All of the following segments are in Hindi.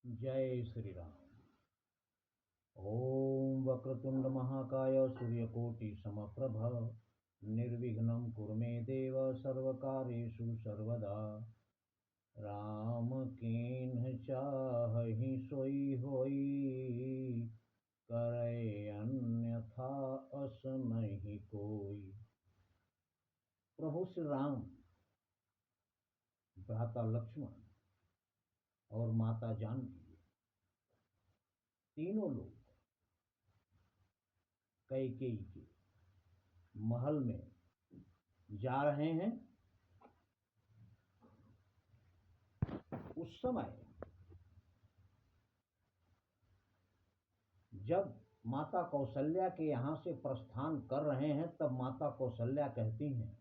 जय श्री राम। ओम वक्रतुंड महाकाय सूर्यकोटि समप्रभ निर्विघ्नं कुरु मे देव सर्वकार्येषु सर्वदा। राम कीन्ह चाहि सोई होई, करे अन्यथा अस नहीं कोई। प्रभु श्री राम, भ्राता लक्ष्मण और माता जानकी तीनों लोग कैकेयी के महल में जा रहे हैं। उस समय जब माता कौशल्या के यहाँ से प्रस्थान कर रहे हैं, तब माता कौशल्या कहती हैं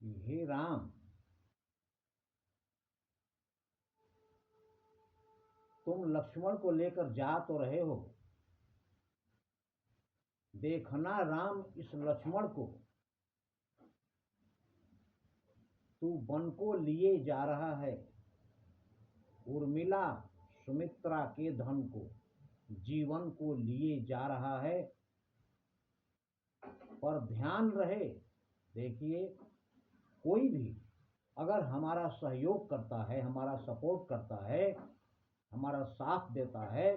कि हे राम, तुम लक्ष्मण को लेकर जा तो रहे हो, देखना राम इस लक्ष्मण को तू वन को लिए जा रहा है, उर्मिला सुमित्रा के धन को, जीवन को लिए जा रहा है। पर ध्यान रहे, देखिए, कोई भी अगर हमारा सहयोग करता है, हमारा सपोर्ट करता है, हमारा साथ देता है,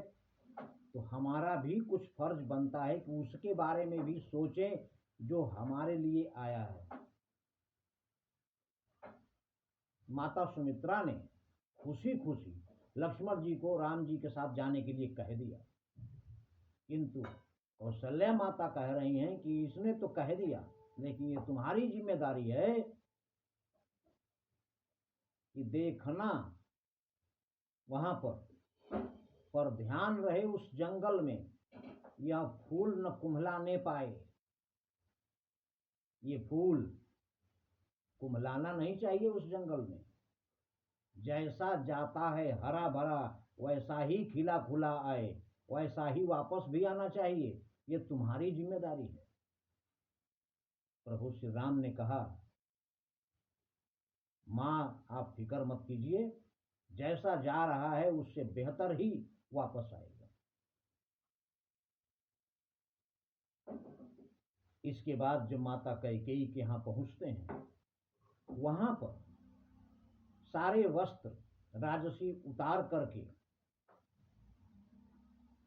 तो हमारा भी कुछ फर्ज बनता है कि उसके बारे में भी सोचें जो हमारे लिए आया है। माता सुमित्रा ने खुशी खुशी लक्ष्मण जी को राम जी के साथ जाने के लिए कह दिया, किंतु कौशल्या माता कह रही हैं कि इसने तो कह दिया, लेकिन ये तुम्हारी जिम्मेदारी है कि देखना वहां पर ध्यान रहे उस जंगल में यह फूल न कुम्हलाने पाए। ये फूल कुम्हलाना नहीं चाहिए उस जंगल में। जैसा जाता है हरा भरा वैसा ही खिला फूला आए, वैसा ही वापस भी आना चाहिए। ये तुम्हारी जिम्मेदारी है। प्रभु श्री राम ने कहा, माँ आप फिक्र मत कीजिए, जैसा जा रहा है उससे बेहतर ही वापस आएगा। इसके बाद जब माता कैकेयी के यहाँ पहुंचते हैं, वहां पर सारे वस्त्र राजसी उतार करके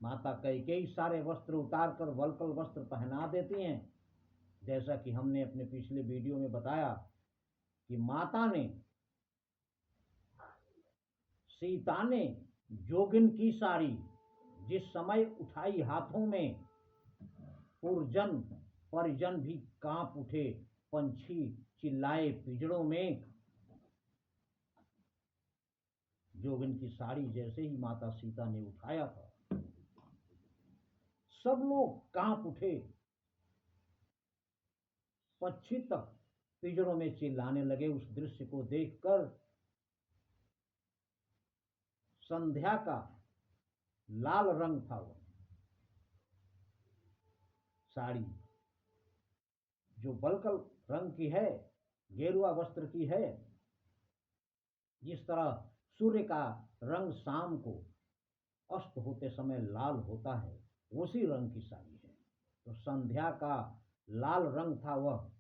माता कैकेयी सारे वस्त्र उतार कर वल्कल वस्त्र पहना देती हैं। जैसा कि हमने अपने पिछले वीडियो में बताया कि माता ने, सीता ने जोगिन की साड़ी जिस समय उठाई हाथों में, पुरजन परिजन भी कांप उठे, पंछी चिल्लाए पिंजड़ों में। जोगिन की साड़ी जैसे ही माता सीता ने उठाया था, सब लोग कांप उठे, पक्षी तक पिंजड़ों में चिल्लाने लगे। उस दृश्य को देखकर संध्या का लाल रंग था वो साड़ी, जो बलकल रंग की है, गेरुआ वस्त्र की है। जिस तरह सूर्य का रंग शाम को अस्त होते समय लाल होता है, उसी रंग की साड़ी है। तो संध्या का लाल रंग था वह,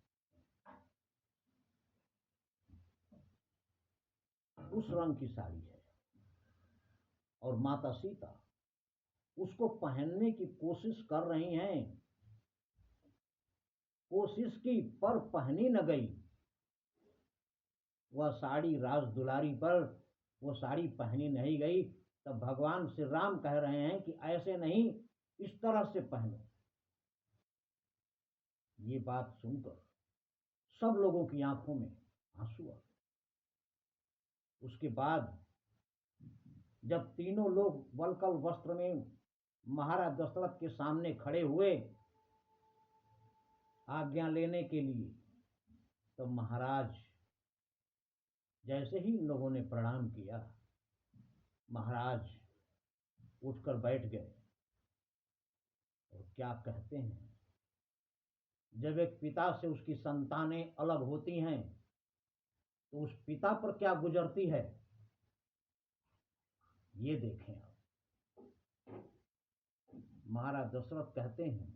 उस रंग की साड़ी है। और माता सीता उसको पहनने की कोशिश कर रही हैं। कोशिश की पर पहनी न गई वह साड़ी, राज दुलारी पर वो साड़ी पहनी नहीं गई। तब भगवान श्री राम कह रहे हैं कि ऐसे नहीं, इस तरह से पहनो। ये बात सुनकर सब लोगों की आंखों में आंसू आ। उसके बाद जब तीनों लोग वल्कल वस्त्र में महाराज दशरथ के सामने खड़े हुए आज्ञा लेने के लिए, तो महाराज जैसे ही इन लोगों ने प्रणाम किया, महाराज उठकर बैठ गए और क्या कहते हैं जब एक पिता से उसकी संतानें अलग होती हैं तो उस पिता पर क्या गुजरती है, ये देखें आप। महाराज दशरथ कहते हैं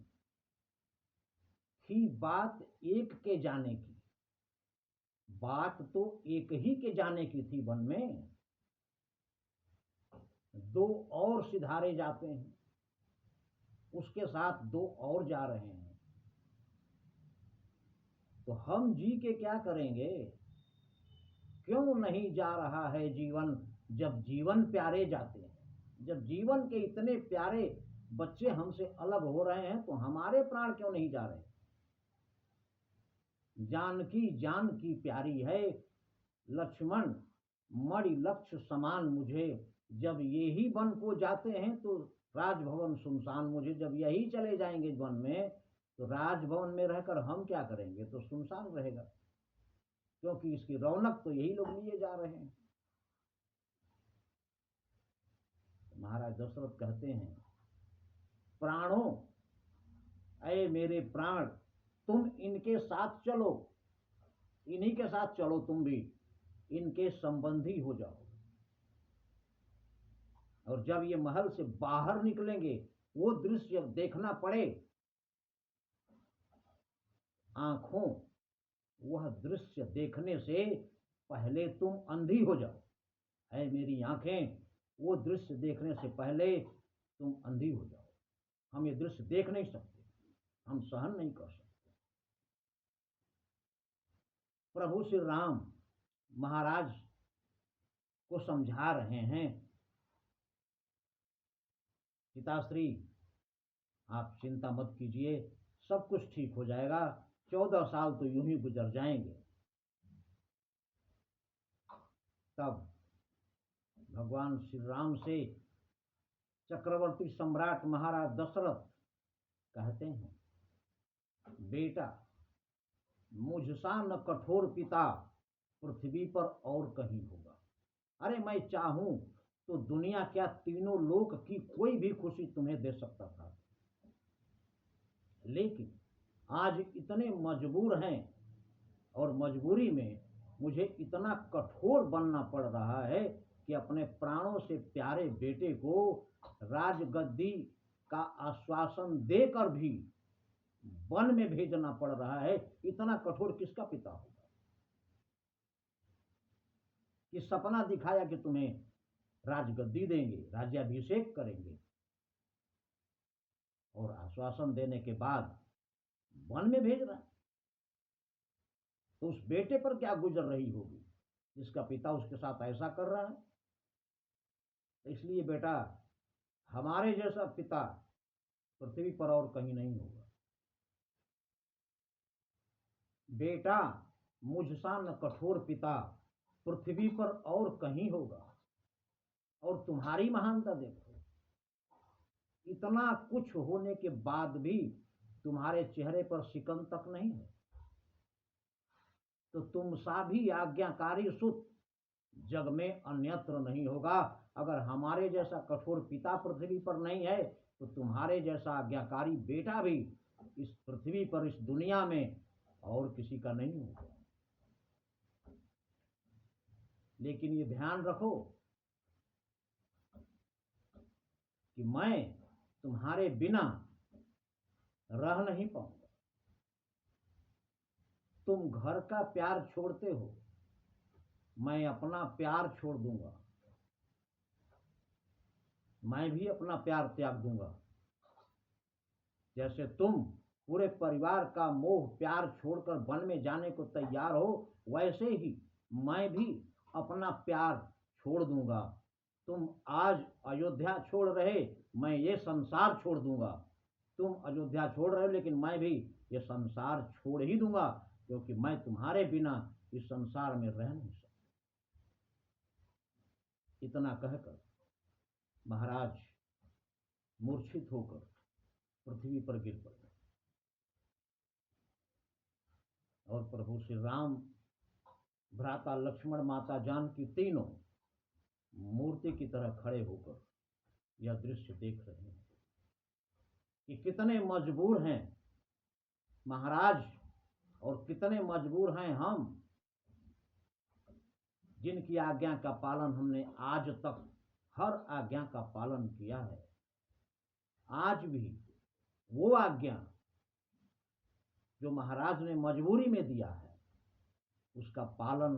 कि बात एक के जाने की, बात तो एक ही के जाने की थी, वन में दो और सिधारे जाते हैं, उसके साथ दो और जा रहे हैं, तो हम जी के क्या करेंगे? क्यों नहीं जा रहा है जीवन, जब जीवन प्यारे जाते हैं, जब जीवन के इतने प्यारे बच्चे हमसे अलग हो रहे हैं तो हमारे प्राण क्यों नहीं जा रहे? जानकी जानकी प्यारी है, लक्ष्मण मणि लक्ष्य समान मुझे, जब ये ही वन को जाते हैं तो राजभवन सुनसान मुझे, जब यही चले जाएंगे वन में तो राजभवन में रहकर हम क्या करेंगे? तो सुनसान रहेगा, क्योंकि इसकी रौनक तो यही लोग लिए जा रहे हैं। महाराज दशरथ कहते हैं, प्राणों, अये मेरे प्राण, तुम इनके साथ चलो, इन्हीं के साथ चलो, तुम भी इनके संबंधी हो जाओ, और जब ये महल से बाहर निकलेंगे वो दृश्य देखना पड़े, आंखों वह दृश्य देखने से पहले तुम अंधी हो जाओ। है मेरी आंखें, वो दृश्य देखने से पहले तुम अंधी हो जाओ। हम ये दृश्य देख नहीं सकते, हम सहन नहीं कर सकते। प्रभु श्री राम महाराज को समझा रहे हैं, पिताश्री आप चिंता मत कीजिए, सब कुछ ठीक हो जाएगा, 14 साल तो यूं ही गुजर जाएंगे। तब भगवान श्री राम से चक्रवर्ती सम्राट महाराज दशरथ कहते हैं, बेटा मुझसा न कठोर पिता पृथ्वी पर और कहीं होगा। अरे मैं चाहूं तो दुनिया क्या तीनों लोक की कोई भी खुशी तुम्हें दे सकता था, लेकिन आज इतने मजबूर हैं और मजबूरी में मुझे इतना कठोर बनना पड़ रहा है कि अपने प्राणों से प्यारे बेटे को राजगद्दी का आश्वासन देकर भी वन में भेजना पड़ रहा है। इतना कठोर किसका पिता होगा कि सपना दिखाया कि तुम्हें राजगद्दी देंगे, राज्याभिषेक करेंगे, और आश्वासन देने के बाद वन में भेज रहा है। तो उस बेटे पर क्या गुजर रही होगी जिसका पिता उसके साथ ऐसा कर रहा है? इसलिए बेटा, हमारे जैसा पिता पृथ्वी पर और कहीं नहीं होगा। बेटा मुझसा न कठोर पिता पृथ्वी पर और कहीं होगा। और तुम्हारी महानता देखो, इतना कुछ होने के बाद भी तुम्हारे चेहरे पर शिकन तक नहीं है। तो तुम सा भी आज्ञाकारी सुत जग में अन्यत्र नहीं होगा। अगर हमारे जैसा कठोर पिता पृथ्वी पर नहीं है तो तुम्हारे जैसा आज्ञाकारी बेटा भी इस पृथ्वी पर, इस दुनिया में और किसी का नहीं होगा। लेकिन ये ध्यान रखो कि मैं तुम्हारे बिना रह नहीं पाऊंगा। तुम घर का प्यार छोड़ते हो, मैं अपना प्यार छोड़ दूंगा, मैं भी अपना प्यार त्याग दूंगा। जैसे तुम पूरे परिवार का मोह प्यार छोड़कर वन में जाने को तैयार हो, वैसे ही मैं भी अपना प्यार छोड़ दूंगा। तुम आज अयोध्या छोड़ रहे, मैं ये संसार छोड़ दूंगा। तुम अयोध्या छोड़ रहे हो, लेकिन मैं भी ये संसार छोड़ ही दूंगा, क्योंकि मैं तुम्हारे बिना इस संसार में रह नहीं सकता। इतना कहकर महाराज मूर्छित होकर पृथ्वी पर गिर पड़े और प्रभु श्री राम, भ्राता लक्ष्मण, माता जानकी, तीनों मूर्ति की तरह खड़े होकर यह दृश्य देख रहे हैं कि कितने मजबूर हैं महाराज और कितने मजबूर हैं हम, जिनकी आज्ञा का पालन हमने आज तक हर आज्ञा का पालन किया है। आज भी वो आज्ञा जो महाराज ने मजबूरी में दिया है उसका पालन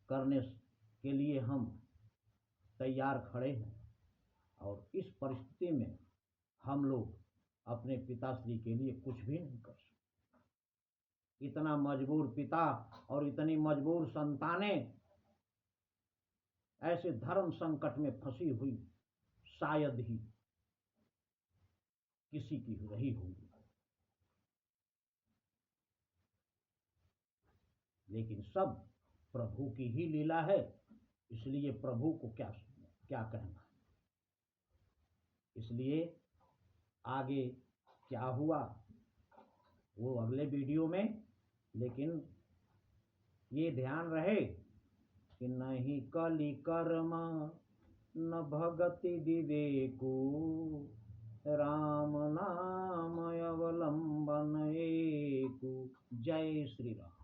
करने के लिए हम तैयार खड़े हैं। और इस परिस्थिति में हम लोग अपने पिताश्री के लिए कुछ भी नहीं कर सकते। इतना मजबूर पिता और इतनी मजबूर संतानें ऐसे धर्म संकट में फंसी हुई शायद ही किसी की रही होगी। लेकिन सब प्रभु की ही लीला है, इसलिए प्रभु को क्या कहना। इसलिए आगे क्या हुआ वो अगले वीडियो में, लेकिन ये ध्यान रहे कि नहीं कलि कर्म न भगति विवेको, राम नाम अवलंबन एको। जय श्री राम।